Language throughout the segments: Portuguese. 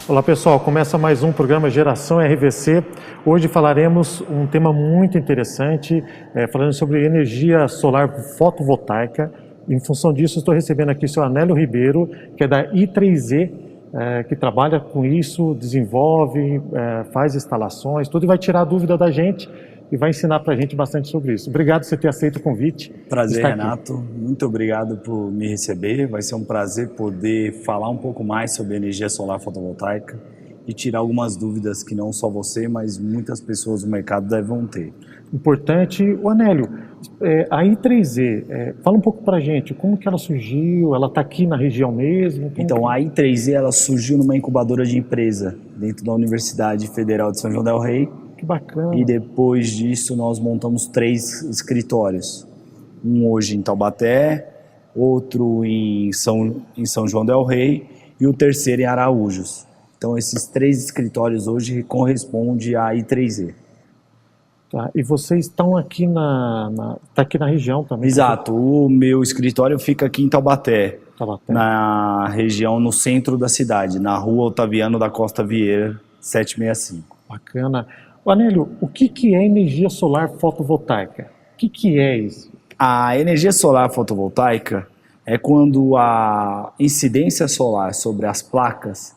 Olá pessoal, começa mais um programa Geração RVC. Hoje falaremos um tema muito interessante, falando sobre energia solar fotovoltaica. Em função disso, estou recebendo aqui o seu Anélio Ribeiro, que é da I3Z, que trabalha com isso, desenvolve, faz instalações, tudo, e vai tirar a dúvida da gente e vai ensinar para a gente bastante sobre isso. Obrigado por você ter aceito o convite. Prazer, Renato. Muito obrigado por me receber. Vai ser um prazer poder falar um pouco mais sobre energia solar fotovoltaica e tirar algumas dúvidas que não só você, mas muitas pessoas do mercado devem ter. Importante. O Anélio, a I3Z, fala um pouco para a gente, como que ela surgiu? Ela está aqui na região mesmo? Então, a I3Z ela surgiu numa incubadora de empresa dentro da Universidade Federal de São João del Rei. Que bacana. E depois disso nós montamos 3 escritórios. Um hoje em Taubaté, outro em São João del Rei e o terceiro em Araújos. Então esses 3 escritórios hoje correspondem à I3Z. Tá. E vocês estão aqui tá aqui na região também? Exato. O meu escritório fica aqui em Taubaté, na região, no centro da cidade, na rua Otaviano da Costa Vieira, 765. Bacana. Anélio, o que é energia solar fotovoltaica? O que é isso? A energia solar fotovoltaica é quando a incidência solar sobre as placas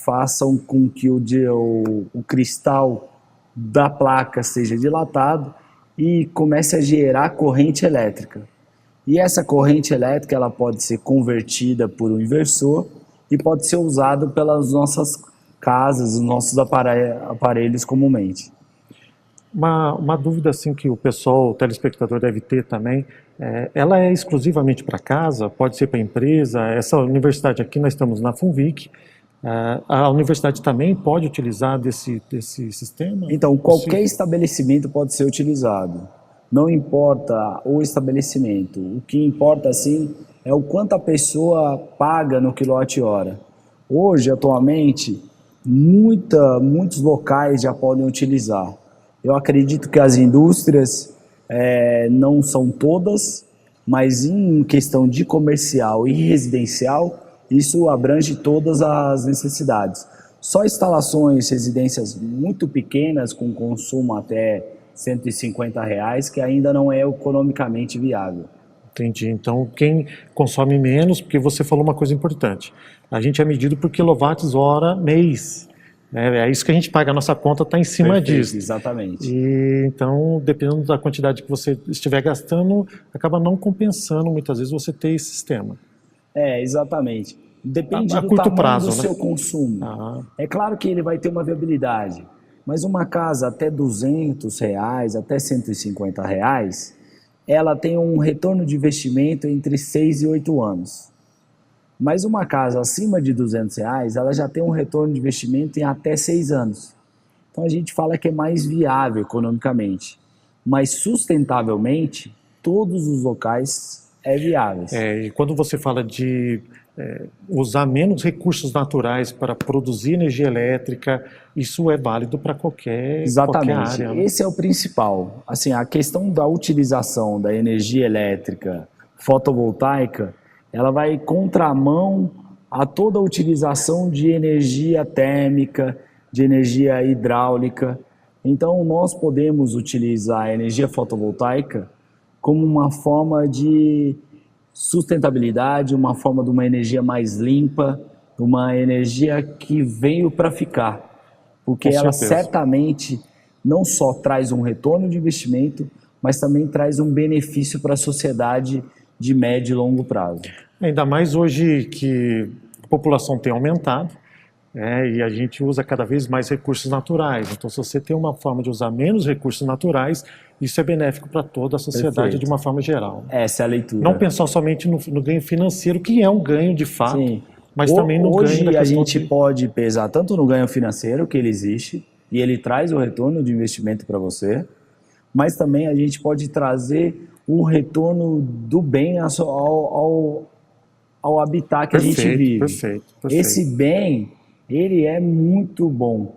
façam com que o cristal da placa seja dilatado e comece a gerar corrente elétrica. E essa corrente elétrica ela pode ser convertida por um inversor e pode ser usada pelas nossas casas, os nossos aparelhos comumente. Uma dúvida assim que o pessoal, o telespectador deve ter também, ela é exclusivamente para casa? Pode ser para empresa? Essa universidade aqui, nós estamos na FUNVIC, a universidade também pode utilizar desse sistema? Então, qualquer estabelecimento pode ser utilizado. Não importa o estabelecimento. O que importa, sim, é o quanto a pessoa paga no quilowatt-hora. Hoje, atualmente, muitos locais já podem utilizar. Eu acredito que as indústrias não são todas, mas em questão de comercial e residencial, isso abrange todas as necessidades. Só instalações, residências muito pequenas, com consumo até R$150, que ainda não é economicamente viável. Entendi. Então, quem consome menos, porque você falou uma coisa importante, a gente é medido por quilowatts-hora mês. É isso que a gente paga, a nossa conta está em cima disso. Exatamente. E, então, dependendo da quantidade que você estiver gastando, acaba não compensando muitas vezes você ter esse sistema. Exatamente. Depende do curto tamanho prazo, do seu consumo. É claro que ele vai ter uma viabilidade, mas uma casa até R$200, até R$150, ela tem um retorno de investimento entre 6 e 8 anos. Mas uma casa acima de R$200, ela já tem um retorno de investimento em até 6 anos. Então a gente fala que é mais viável economicamente, mas sustentavelmente todos os locais é viáveis. E quando você fala de usar menos recursos naturais para produzir energia elétrica, isso é válido para qualquer área. Né? Esse é o principal. Assim, a questão da utilização da energia elétrica fotovoltaica, ela vai contramão a toda a utilização de energia térmica, de energia hidráulica. Então, nós podemos utilizar a energia fotovoltaica como uma forma de sustentabilidade, uma forma de uma energia mais limpa, uma energia que veio para ficar. Porque ela certamente não só traz um retorno de investimento, mas também traz um benefício para a sociedade de médio e longo prazo. Ainda mais hoje que a população tem aumentado, e a gente usa cada vez mais recursos naturais. Então, se você tem uma forma de usar menos recursos naturais, isso é benéfico para toda a sociedade de uma forma geral. Essa é a leitura. Não pensar somente no ganho financeiro, que é um ganho de fato, sim, mas também no ganho da questão. Hoje a gente pode pesar tanto no ganho financeiro, que ele existe, e ele traz o retorno de investimento para você, mas também a gente pode trazer o retorno do bem ao habitat que a gente vive. Perfeito. Esse bem, ele é muito bom,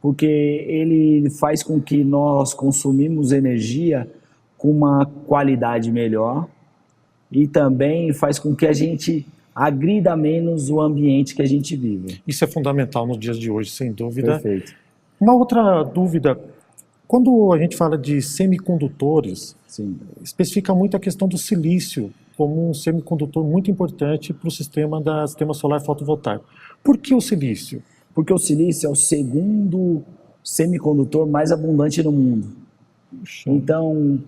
porque ele faz com que nós consumimos energia com uma qualidade melhor e também faz com que a gente agrida menos o ambiente que a gente vive. Isso é fundamental nos dias de hoje, sem dúvida. Perfeito. Uma outra dúvida, quando a gente fala de semicondutores, Sim. especifica muito a questão do silício como um semicondutor muito importante para o sistema solar fotovoltaico. Por que o silício? Porque o silício é o segundo semicondutor mais abundante no mundo. Puxa. Então,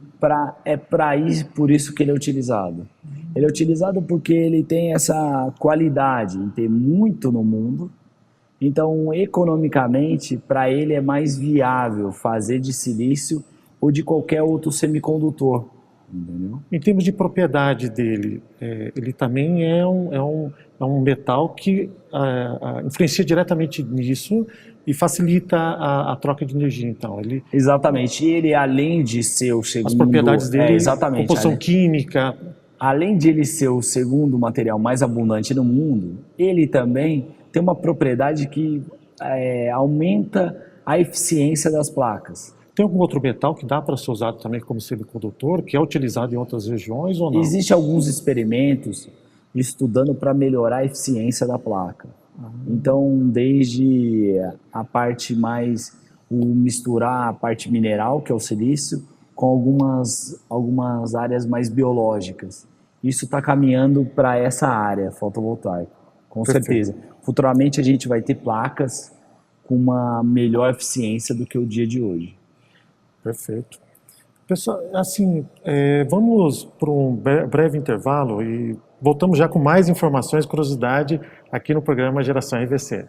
por isso que ele é utilizado. Ele é utilizado porque ele tem essa qualidade em ter muito no mundo. Então, economicamente, para ele é mais viável fazer de silício ou de qualquer outro semicondutor. Entendeu? Em termos de propriedade dele, ele também é um metal que influencia diretamente nisso e facilita a troca de energia. Então, Exatamente. E ele, além de ser o segundo... As propriedades dele, exatamente, composição química... Além de ele ser o segundo material mais abundante no mundo, ele também tem uma propriedade que aumenta a eficiência das placas. Tem algum outro metal que dá para ser usado também como semicondutor, que é utilizado em outras regiões ou não? Existem alguns experimentos estudando para melhorar a eficiência da placa. Então, desde a parte misturar a parte mineral, que é o silício, com algumas áreas mais biológicas. Isso está caminhando para essa área fotovoltaica, com certeza. Futuramente a gente vai ter placas com uma melhor eficiência do que o dia de hoje. Perfeito. Pessoal, assim, vamos para um breve intervalo e voltamos já com mais informações e curiosidade aqui no programa Geração RVC.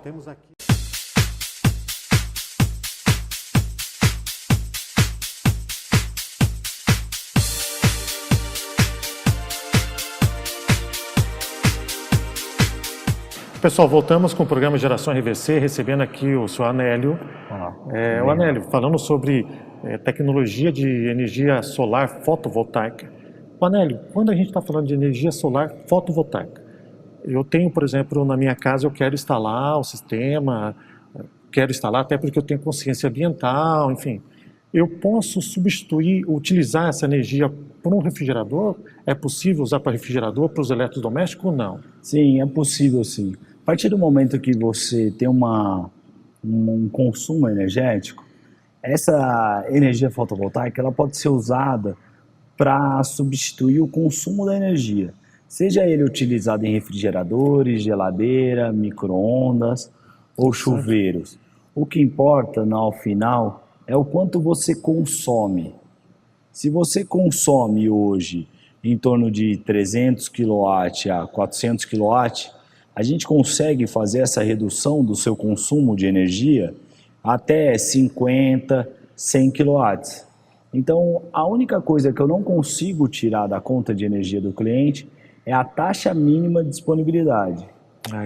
Temos aqui... Pessoal, voltamos com o programa Geração RVC, recebendo aqui o senhor Anélio. O Anélio, falando sobre tecnologia de energia solar fotovoltaica. O Anélio, quando a gente está falando de energia solar fotovoltaica, eu tenho, por exemplo, na minha casa, eu quero instalar o sistema, quero instalar até porque eu tenho consciência ambiental, enfim. Eu posso utilizar essa energia para um refrigerador? É possível usar para refrigerador, para os eletrodomésticos ou não? Sim, é possível sim. A partir do momento que você tem um consumo energético, essa energia fotovoltaica ela pode ser usada para substituir o consumo da energia. Seja ele utilizado em refrigeradores, geladeira, micro-ondas ou chuveiros. O que importa, ao final, é o quanto você consome. Se você consome hoje em torno de 300 kW a 400 kW, a gente consegue fazer essa redução do seu consumo de energia até 50, 100 kW. Então, a única coisa que eu não consigo tirar da conta de energia do cliente é a taxa mínima de disponibilidade.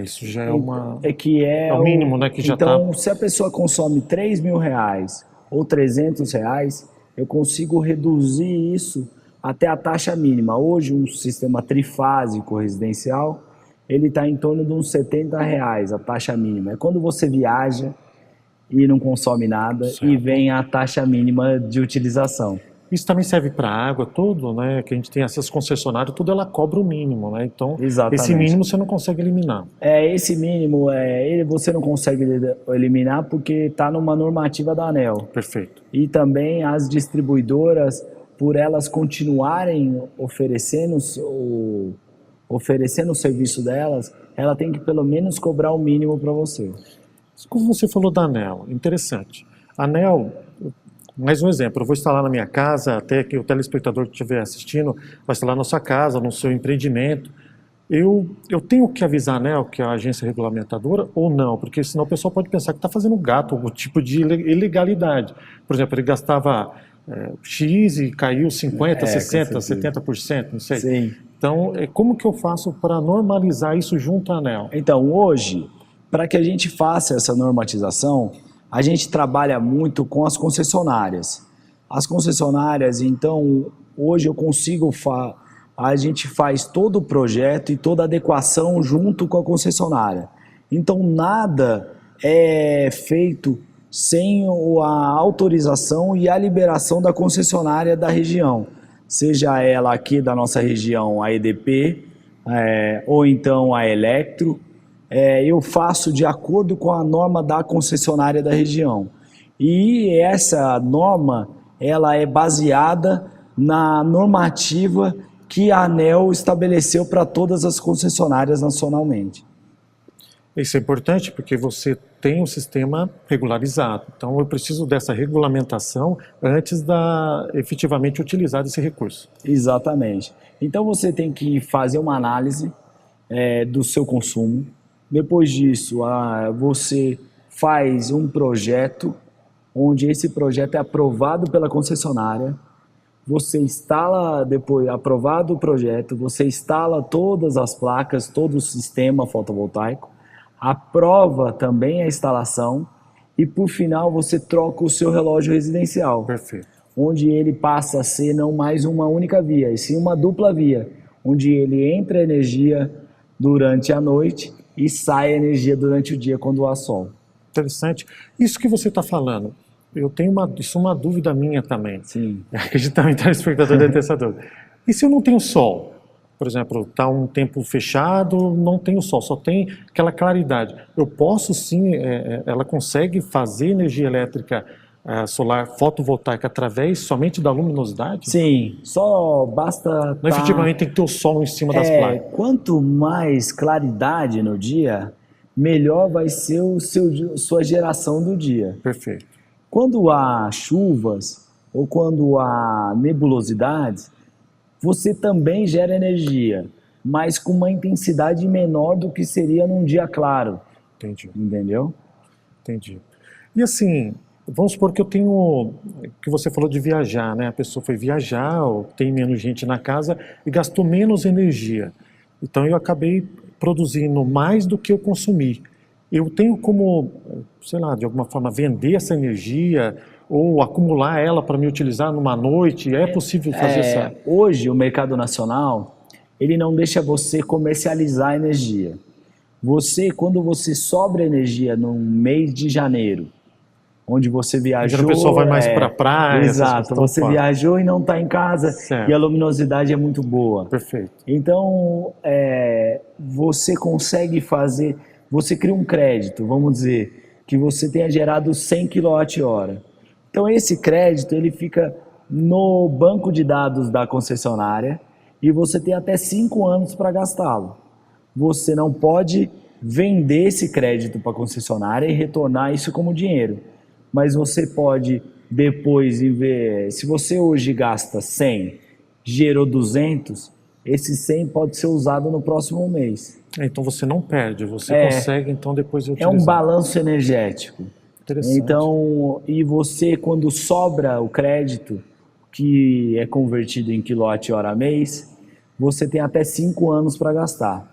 Isso já é uma... É o mínimo, né? Que já então, se a pessoa consome R$3.000 ou R$300, eu consigo reduzir isso até a taxa mínima. Hoje, um sistema trifásico residencial, ele está em torno de uns R$70 a taxa mínima. É quando você viaja e não consome nada, certo, e vem a taxa mínima de utilização. Isso também serve para a água, tudo, né? Que a gente tem essas concessionárias, tudo ela cobra o mínimo, né? Então, exatamente, esse mínimo você não consegue eliminar. Esse mínimo você não consegue eliminar porque está numa normativa da ANEEL. Perfeito. E também as distribuidoras, por elas continuarem oferecendo o serviço delas, ela tem que pelo menos cobrar o mínimo para você. Como você falou da ANEEL, interessante. A ANEEL, mais um exemplo, eu vou instalar na minha casa, até que o telespectador que estiver assistindo vai instalar na sua casa, no seu empreendimento. Eu tenho que avisar a ANEEL, que é a agência regulamentadora, ou não? Porque senão o pessoal pode pensar que está fazendo gato, algum tipo de ilegalidade. Por exemplo, ele gastava X e caiu 50%, 60%, 70%, não sei. Sim. Então, como que eu faço para normalizar isso junto à ANEEL? Então, hoje, para que a gente faça essa normatização, a gente trabalha muito com as concessionárias. As concessionárias, então, hoje eu consigo a gente faz todo o projeto e toda a adequação junto com a concessionária. Então, nada é feito sem a autorização e a liberação da concessionária da região, seja ela aqui da nossa região, a EDP, ou então a Electro. Eu faço de acordo com a norma da concessionária da região. E essa norma, ela é baseada na normativa que a ANEEL estabeleceu para todas as concessionárias nacionalmente. Isso é importante porque você tem um sistema regularizado. Então, eu preciso dessa regulamentação antes da efetivamente utilizar esse recurso. Exatamente. Então, você tem que fazer uma análise do seu consumo. Depois disso, você faz um projeto, onde esse projeto é aprovado pela concessionária. Você instala, depois, aprovado o projeto, você instala todas as placas, todo o sistema fotovoltaico, aprova também a instalação e, por final, você troca o seu relógio residencial. Perfeito. Onde ele passa a ser não mais uma única via, e sim uma dupla via, onde ele entra energia durante a noite e sai energia durante o dia quando há sol. Interessante. Isso que você está falando, eu tenho uma dúvida minha também. Sim. Acredito também que o telespectador deve ter essa dúvida. E se eu não tenho sol? Por exemplo, está um tempo fechado, não tem o sol, só tem aquela claridade. Eu posso sim, ela consegue fazer energia elétrica solar fotovoltaica através somente da luminosidade? Sim, só basta... Não, efetivamente tem que ter o sol em cima das placas. Quanto mais claridade no dia, melhor vai ser sua geração do dia. Perfeito. Quando há chuvas ou quando há nebulosidades, você também gera energia, mas com uma intensidade menor do que seria num dia claro. Entendi. Entendeu? Entendi. E assim, vamos supor que eu tenho, que você falou de viajar, né? A pessoa foi viajar, ou tem menos gente na casa e gastou menos energia. Então eu acabei produzindo mais do que eu consumi. Eu tenho como, sei lá, de alguma forma vender essa energia ou acumular ela para me utilizar numa noite? É possível fazer essa... Hoje, o mercado nacional, ele não deixa você comercializar a energia. Quando você sobra energia no mês de janeiro, onde você viajou... O pessoal vai mais para a praia. Exato, você viajou e não está em casa, certo. E a luminosidade é muito boa. Perfeito. Então, você consegue fazer... Você cria um crédito, vamos dizer, que você tenha gerado 100 kWh. Então, esse crédito ele fica no banco de dados da concessionária e você tem até 5 anos para gastá-lo. Você não pode vender esse crédito para a concessionária e retornar isso como dinheiro. Mas você pode depois, se você hoje gasta 100, gerou 200, esse 100 pode ser usado no próximo mês. Então você não perde, você consegue então depois utilizar. É um balanço energético. Interessante. Então, e você quando sobra o crédito, que é convertido em quilowatt-hora mês, você tem até 5 anos para gastar.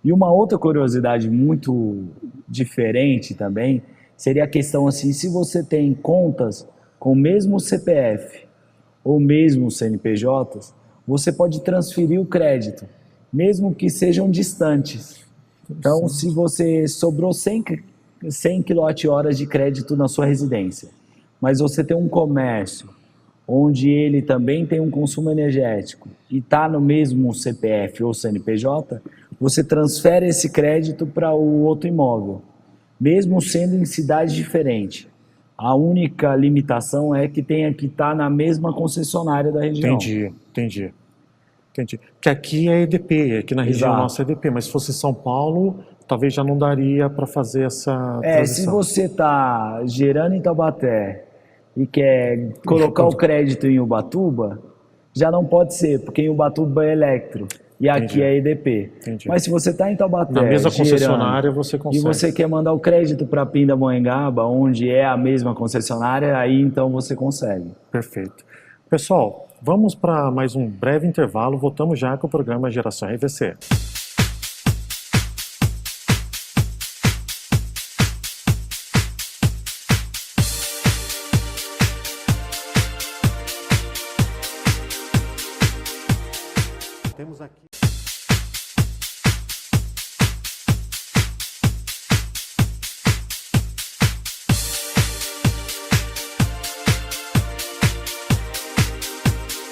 E uma outra curiosidade muito diferente também, seria a questão assim, se você tem contas com o mesmo CPF ou mesmo CNPJs, você pode transferir o crédito, mesmo que sejam distantes. Então, se você sobrou 100 kWh de crédito na sua residência, mas você tem um comércio onde ele também tem um consumo energético e está no mesmo CPF ou CNPJ, você transfere esse crédito para o outro imóvel, mesmo sendo em cidade diferente. A única limitação é que tenha que estar na mesma concessionária da região. Entendi. Que aqui é EDP, aqui na região nossa é EDP, mas se fosse São Paulo, talvez já não daria para fazer essa transição. Se você está gerando em Taubaté e quer colocar o crédito em Ubatuba, já não pode ser, porque em Ubatuba é Electro e aqui é EDP. Mas se você está em Taubaté, na mesma concessionária você consegue. E você quer mandar o crédito para Pindamonhangaba, onde é a mesma concessionária, aí então você consegue. Perfeito. Pessoal, vamos para mais um breve intervalo, voltamos já com o programa Geração RVC. Temos aqui.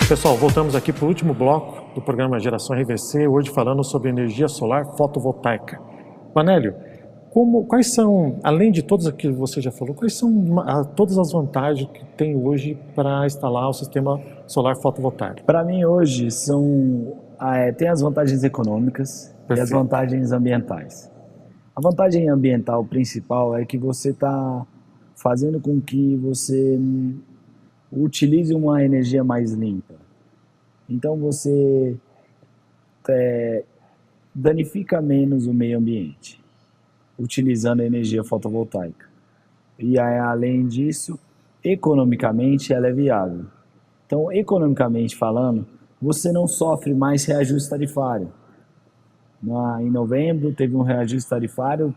Pessoal, voltamos aqui para o último bloco do programa Geração RVC, hoje falando sobre energia solar fotovoltaica. Manélio, quais são, além de todas aquilo que você já falou, quais são todas as vantagens que tem hoje para instalar o sistema solar fotovoltaico? Para mim hoje tem as vantagens econômicas. Perfeito. E as vantagens ambientais. A vantagem ambiental principal é que você está fazendo com que você utilize uma energia mais limpa. Então você danifica menos o meio ambiente, utilizando a energia fotovoltaica. E além disso, economicamente ela é viável. Então, economicamente falando, você não sofre mais reajuste tarifário. Em novembro teve um reajuste tarifário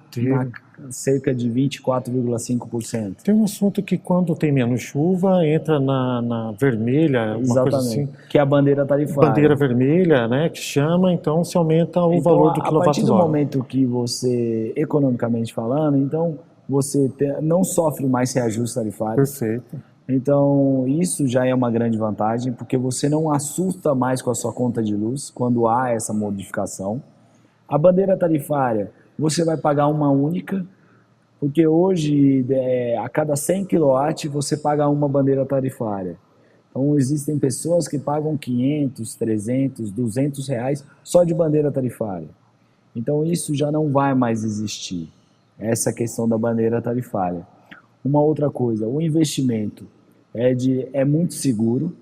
cerca de 24,5%. Tem um assunto que quando tem menos chuva entra na vermelha, exatamente, uma coisa assim. Que é a bandeira tarifária. Bandeira vermelha, né, que chama, então se aumenta o valor do quilowatt-hora. A partir do momento que você, economicamente falando, então você não sofre mais reajuste tarifário. Perfeito. Então isso já é uma grande vantagem, porque você não assusta mais com a sua conta de luz quando há essa modificação. A bandeira tarifária, você vai pagar uma única, porque hoje, a cada 100 kW, você paga uma bandeira tarifária. Então, existem pessoas que pagam 500, 300, 200 reais só de bandeira tarifária. Então, isso já não vai mais existir, essa questão da bandeira tarifária. Uma outra coisa, o investimento é muito seguro,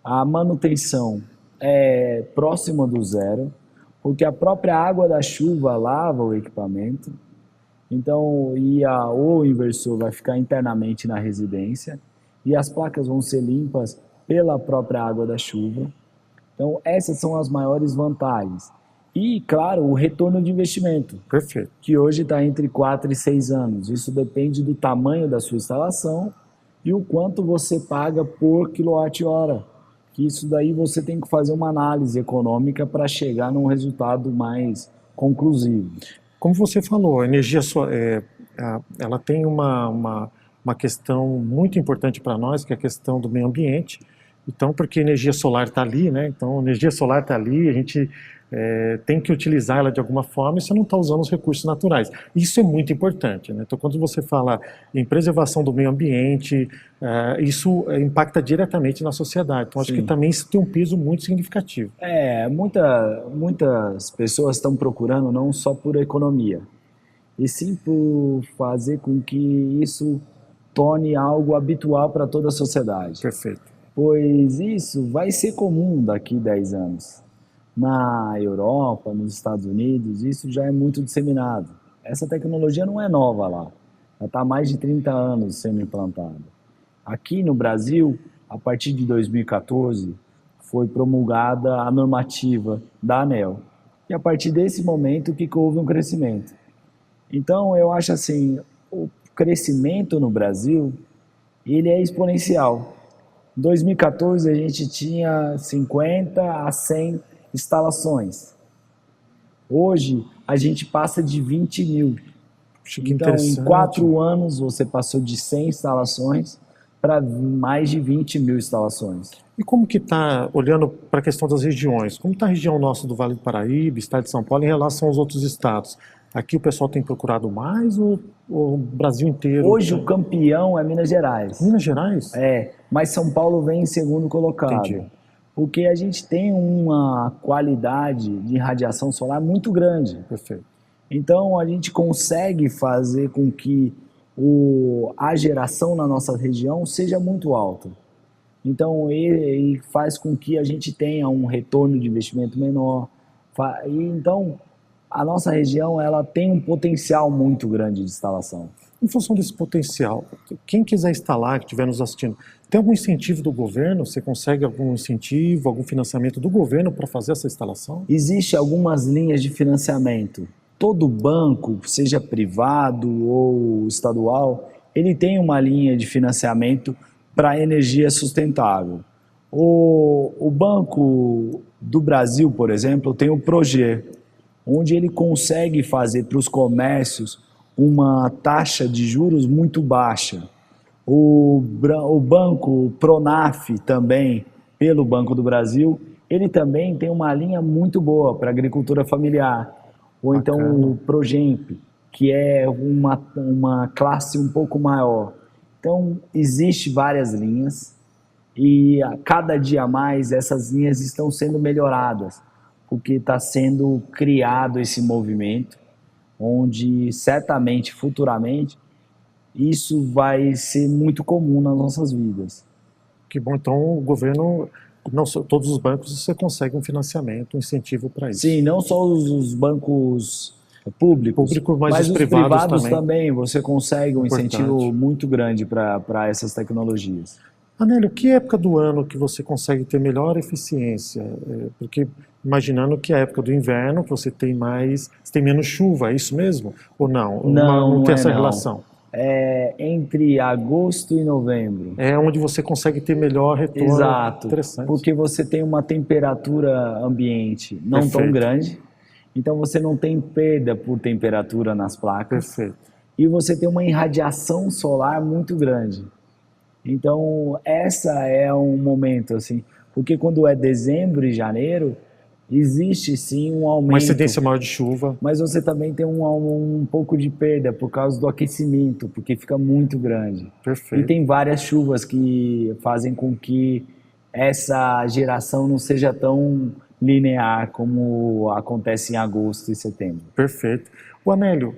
a manutenção é próxima do zero, porque a própria água da chuva lava o equipamento, então o inversor vai ficar internamente na residência e as placas vão ser limpas pela própria água da chuva. Então essas são as maiores vantagens. E, claro, o retorno de investimento. Perfeito. Que hoje está entre 4 e 6 anos. Isso depende do tamanho da sua instalação e o quanto você paga por quilowatt-hora. Isso daí você tem que fazer uma análise econômica para chegar num resultado mais conclusivo. Como você falou, a energia ela tem uma questão muito importante para nós, que é a questão do meio ambiente. Então, porque a energia solar está ali, né? Então, a energia solar está ali, a gente tem que utilizar ela de alguma forma e você não está usando os recursos naturais. Isso é muito importante, né? Então, quando você fala em preservação do meio ambiente, isso impacta diretamente na sociedade. Então, acho que também isso tem um peso muito significativo. Muitas pessoas estão procurando não só por economia, e sim por fazer com que isso torne algo habitual para toda a sociedade. Perfeito. Pois isso vai ser comum daqui a 10 anos. Na Europa, nos Estados Unidos, isso já é muito disseminado. Essa tecnologia não é nova lá, já está há mais de 30 anos sendo implantada. Aqui no Brasil, a partir de 2014, foi promulgada a normativa da ANEEL. E a partir desse momento que houve um crescimento. Então, eu acho assim, o crescimento no Brasil, ele é exponencial. Em 2014, a gente tinha 50 a 100 instalações. Hoje, a gente passa de 20 mil. Então, em 4 anos, você passou de 100 instalações para mais de 20 mil instalações. E como que está, olhando para a questão das regiões, como está a região nossa do Vale do Paraíba, estado de São Paulo, em relação aos outros estados? Aqui o pessoal tem procurado mais ou o Brasil inteiro? Hoje o campeão é Minas Gerais. Minas Gerais? Mas São Paulo vem em segundo colocado. Entendi. Porque a gente tem uma qualidade de radiação solar muito grande. Perfeito. Então a gente consegue fazer com que a geração na nossa região seja muito alta. Então ele faz com que a gente tenha um retorno de investimento menor. Então a nossa região ela tem um potencial muito grande de instalação. Em função desse potencial, quem quiser instalar, que estiver nos assistindo, tem algum incentivo do governo? Você consegue algum incentivo, algum financiamento do governo para fazer essa instalação? Existem algumas linhas de financiamento. Todo banco, seja privado ou estadual, ele tem uma linha de financiamento para energia sustentável. O banco do Brasil, por exemplo, tem o Proger, onde ele consegue fazer para os comércios uma taxa de juros muito baixa. O banco Pronaf também, pelo Banco do Brasil, ele também tem uma linha muito boa para agricultura familiar. Ou então o Progemp, que é uma classe um pouco maior. Então, existe várias linhas e a cada dia mais essas linhas estão sendo melhoradas, porque está sendo criado esse movimento, onde certamente, futuramente, isso vai ser muito comum nas nossas vidas. Que bom, então o governo, não só, todos os bancos você consegue um financiamento, um incentivo para isso. Sim, não só os bancos públicos, mas os privados também. Você consegue um incentivo muito grande para essas tecnologias. Anélio, que época do ano que você consegue ter melhor eficiência? Porque imaginando que a época do inverno você tem menos chuva, é isso mesmo? Ou não? Não tem essa relação? É entre agosto e novembro. É onde você consegue ter melhor retorno. Exato, interessante. Porque você tem uma temperatura ambiente não tão grande, então você não tem perda por temperatura nas placas. Perfeito. E você tem uma irradiação solar muito grande. Então, essa é um momento, assim, porque quando é dezembro e janeiro, existe sim um aumento. Uma incidência maior de chuva. Mas você também tem um pouco de perda por causa do aquecimento, porque fica muito grande. Perfeito. E tem várias chuvas que fazem com que essa geração não seja tão linear como acontece em agosto e setembro. Perfeito. O Anélio,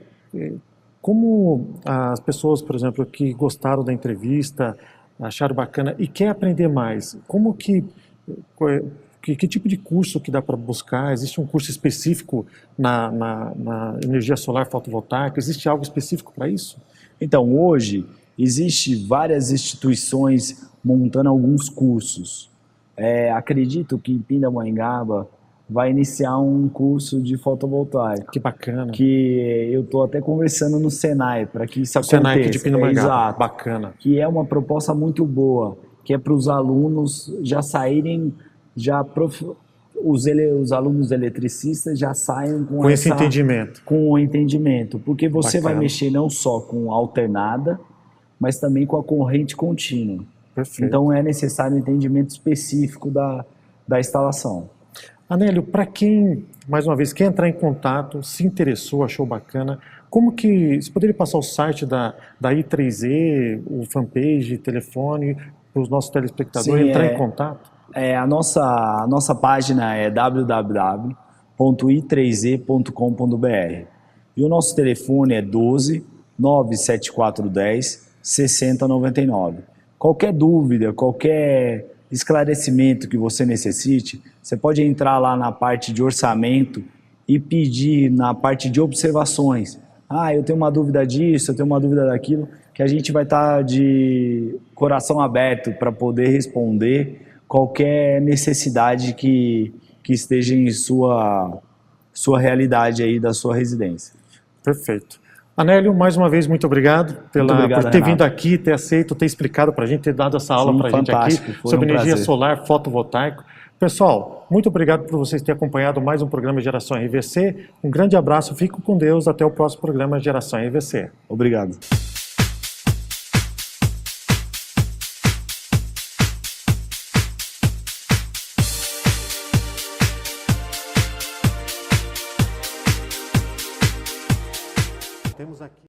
como as pessoas, por exemplo, que gostaram da entrevista, acharam bacana e quer aprender mais, como que tipo de curso que dá para buscar? Existe um curso específico na energia solar fotovoltaica? Existe algo específico para isso? Então, hoje, existe várias instituições montando alguns cursos. Acredito que em Pindamonhangaba vai iniciar um curso de fotovoltaica. Que bacana. Que eu estou até conversando no Senai, para que isso aconteça. Senai aqui de Pindamonhangaba. Exato. Bacana. Que é uma proposta muito boa, que é para os alunos já saírem, os alunos eletricistas já saiam com esse entendimento. Com o entendimento, porque você bacana. vai mexer não só com alternada, mas também com a corrente contínua. Perfeito. Então é necessário um entendimento específico da instalação. Anélio, para quem, mais uma vez, quer entrar em contato, se interessou, achou bacana, como que, você poderia passar o site da I3E, o fanpage, telefone, para os nossos telespectadores entrar em contato? A nossa página é www.i3e.com.br e o nosso telefone é 12 97410 6099. Qualquer dúvida, qualquer esclarecimento que você necessite, você pode entrar lá na parte de orçamento e pedir na parte de observações. Eu tenho uma dúvida disso, eu tenho uma dúvida daquilo, que a gente vai estar de coração aberto para poder responder qualquer necessidade que esteja em sua realidade aí da sua residência. Perfeito. Anélio, mais uma vez, muito obrigado por ter vindo aqui, ter aceito, ter explicado para a gente, ter dado essa aula para a gente aqui sobre energia solar fotovoltaica. Pessoal, muito obrigado por vocês terem acompanhado mais um programa Geração RVC. Um grande abraço, fico com Deus, até o próximo programa Geração RVC. Obrigado. Temos aqui